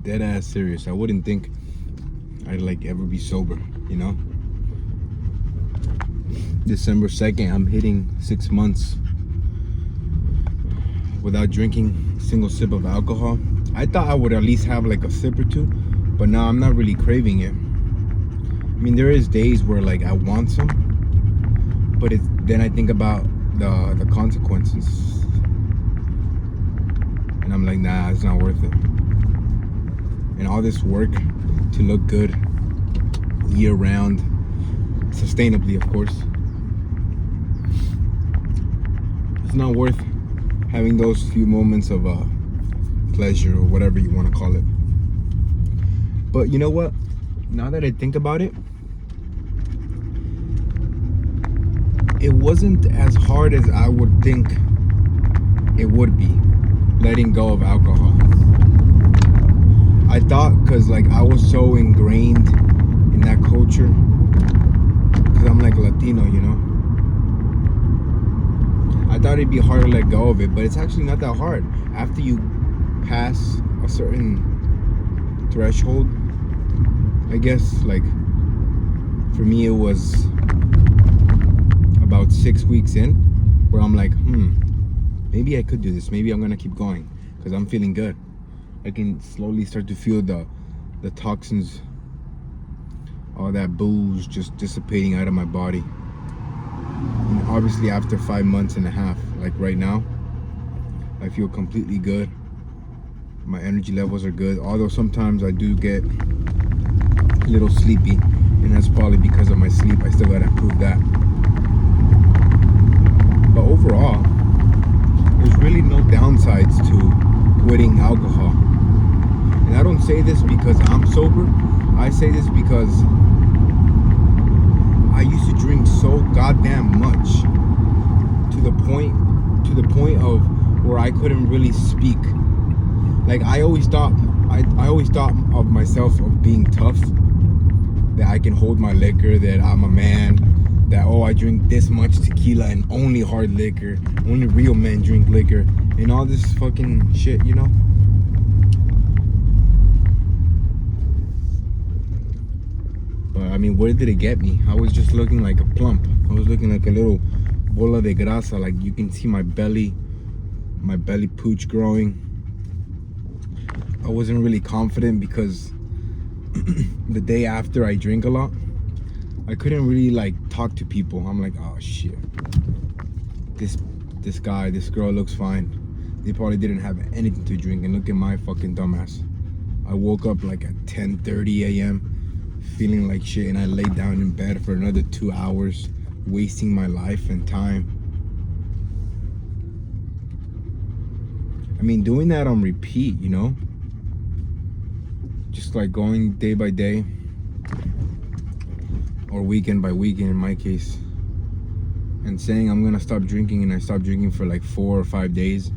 dead ass serious. I wouldn't think I'd like ever be sober, you know? December 2nd, I'm hitting 6 months without drinking a single sip of alcohol. I thought I would at least have like a sip or two, but now I'm not really craving it. I mean, there is days where like I want some, but then I think about the consequences, and I'm like, nah, it's not worth it. And all this work to look good year round, sustainably, of course, it's not worth having those few moments of pleasure or whatever you want to call it. But you know what? Now that I think about it, it wasn't as hard as I would think it would be, letting go of alcohol. I thought, because like I was so ingrained in that culture, because I'm like Latino, you know, I thought it'd be hard to let go of it, but it's actually not that hard. After you pass a certain threshold, I guess, like for me it was about 6 weeks in, where I'm like, maybe I could do this. Maybe I'm gonna keep going because I'm feeling good. I can slowly start to feel the toxins, all that booze just dissipating out of my body. And obviously after 5 months and a half, like right now, I feel completely good. My energy levels are good, although sometimes I do get a little sleepy, and that's probably because of my sleep. I still gotta improve that. But overall, there's really no downsides to quitting alcohol. And I don't say this because I'm sober. I say this because I used to drink so goddamn much to the point of where I couldn't really speak. Like I always thought of myself of being tough, that I can hold my liquor, that I'm a man, that I drink this much tequila and only hard liquor, only real men drink liquor, and all this fucking shit, you know? But I mean, where did it get me? I was just looking like a plump. I was looking like a little bola de grasa. Like you can see my belly pooch growing. I wasn't really confident because the day after I drink a lot, I couldn't really like talk to people. I'm like, oh shit, this girl looks fine. They probably didn't have anything to drink, and look at my fucking dumbass. I woke up like at 10:30 a.m. feeling like shit, and I laid down in bed for another 2 hours, wasting my life and time. I mean, doing that on repeat, you know? Just like going day by day, or weekend by weekend in my case, and saying I'm gonna stop drinking, and I stop drinking for like 4 or 5 days,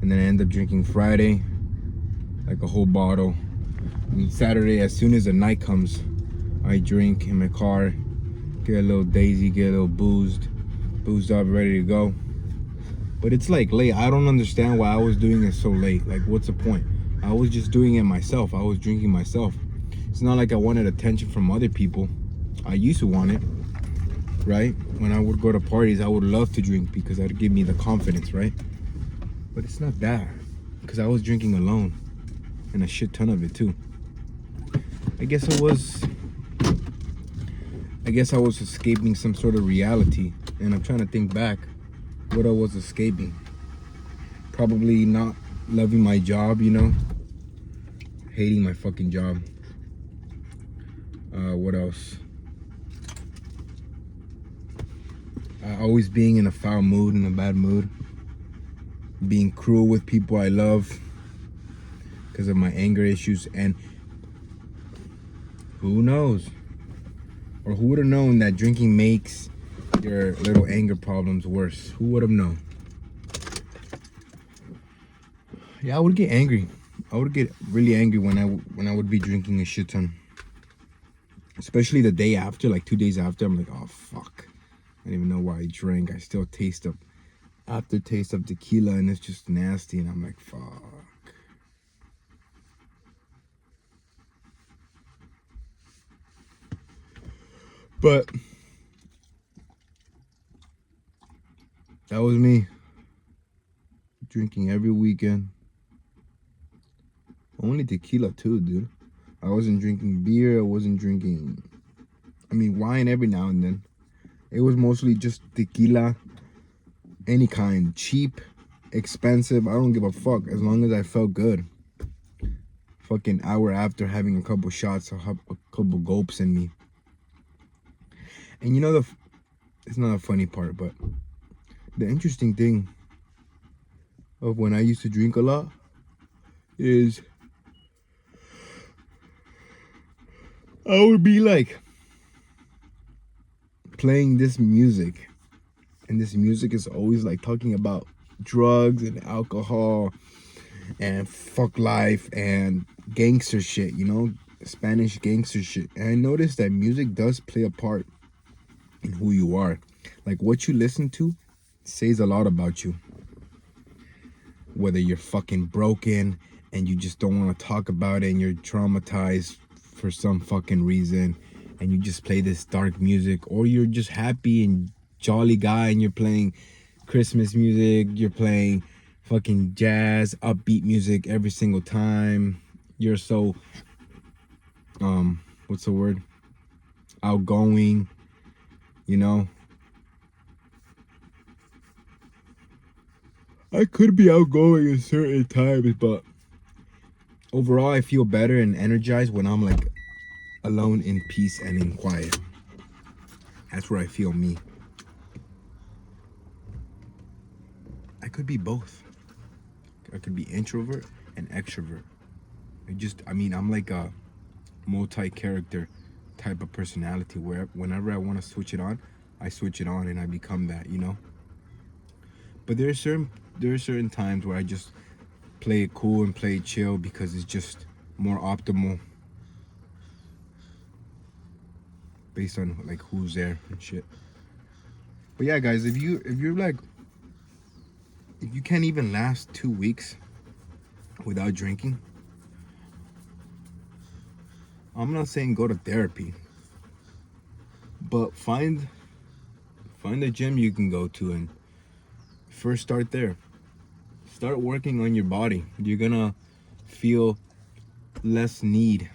and then I end up drinking Friday like a whole bottle, and Saturday, as soon as the night comes, I drink in my car, get a little daisy, get a little boozed up, ready to go. But it's like late. I don't understand why I was doing it so late. Like, what's the point? I was just doing it myself. I was drinking myself. It's not like I wanted attention from other people. I used to want it, right? When I would go to parties, I would love to drink because that'd give me the confidence, right? But it's not that, because I was drinking alone, and a shit ton of it too. I guess I was escaping some sort of reality, and I'm trying to think back what I was escaping. Probably not loving my job, you know, hating my fucking job. What else? Always being in a foul mood, in a bad mood, being cruel with people I love because of my anger issues. And who knows, or who would have known that drinking makes your little anger problems worse? Who would have known? Yeah, I would get angry. I would get really angry when I would be drinking a shit ton, especially the day after, like 2 days after. I'm like, oh fuck, I don't even know why I drank. I still taste the aftertaste of tequila, and it's just nasty, and I'm like, fuck. But that was me drinking every weekend. Only tequila too, dude. I wasn't drinking beer. I wasn't drinking, wine every now and then. It was mostly just tequila, any kind, cheap, expensive. I don't give a fuck as long as I felt good. Fucking hour after having a couple shots, I'll have a couple gulps in me. And you know, it's not a funny part, but the interesting thing of when I used to drink a lot is I would be like playing this music, and this music is always like talking about drugs and alcohol and fuck life and gangster shit, you know, Spanish gangster shit. And I noticed that music does play a part in who you are. Like what you listen to says a lot about you. Whether you're fucking broken and you just don't want to talk about it and you're traumatized for some fucking reason and you just play this dark music, or you're just happy and jolly guy and you're playing Christmas music, you're playing fucking jazz, upbeat music every single time. You're so what's the word? Outgoing, you know. I could be outgoing at certain times, but overall I feel better and energized when I'm like alone in peace and in quiet. That's where I feel me. I could be both. I could be introvert and extrovert. I'm like a multi-character type of personality where whenever I want to switch it on, I switch it on and I become that, you know. But there are certain times where I just play it cool and play it chill because it's just more optimal based on like who's there and shit. But yeah, guys, if you can't even last 2 weeks without drinking, I'm not saying go to therapy, but find a gym you can go to and first start there. Start working on your body. You're gonna feel less need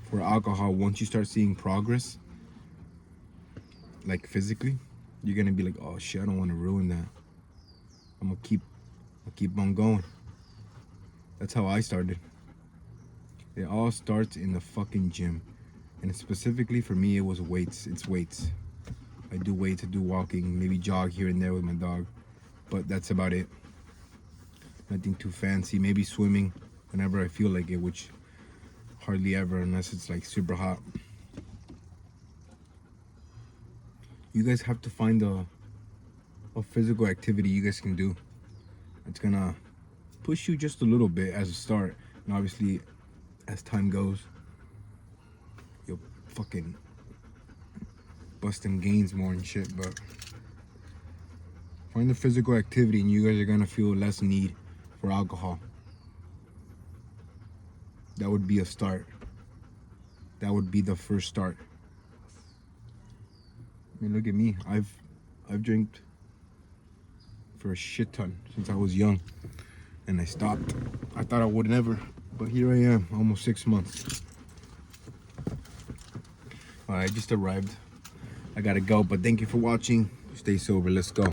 for alcohol once you start seeing progress, like physically. You're gonna be like, oh shit, I don't want to ruin that. I'll keep on going. That's how I started. It all starts in the fucking gym. And specifically for me, it was weights. It's weights. I do weights, I do walking, maybe jog here and there with my dog. But that's about it. Nothing too fancy. Maybe swimming whenever I feel like it, which hardly ever unless it's like super hot. You guys have to find a physical activity you guys can do. It's gonna push you just a little bit as a start. And obviously, as time goes, you'll fucking bust them gains more and shit. But find a physical activity and you guys are gonna feel less need for alcohol. That would be a start. That would be the first start. I mean, look at me. I've drank for a shit ton since I was young, and I stopped. I thought I would never, but here I am, almost 6 months. I just arrived. I gotta go, but thank you for watching. Stay sober. Let's go.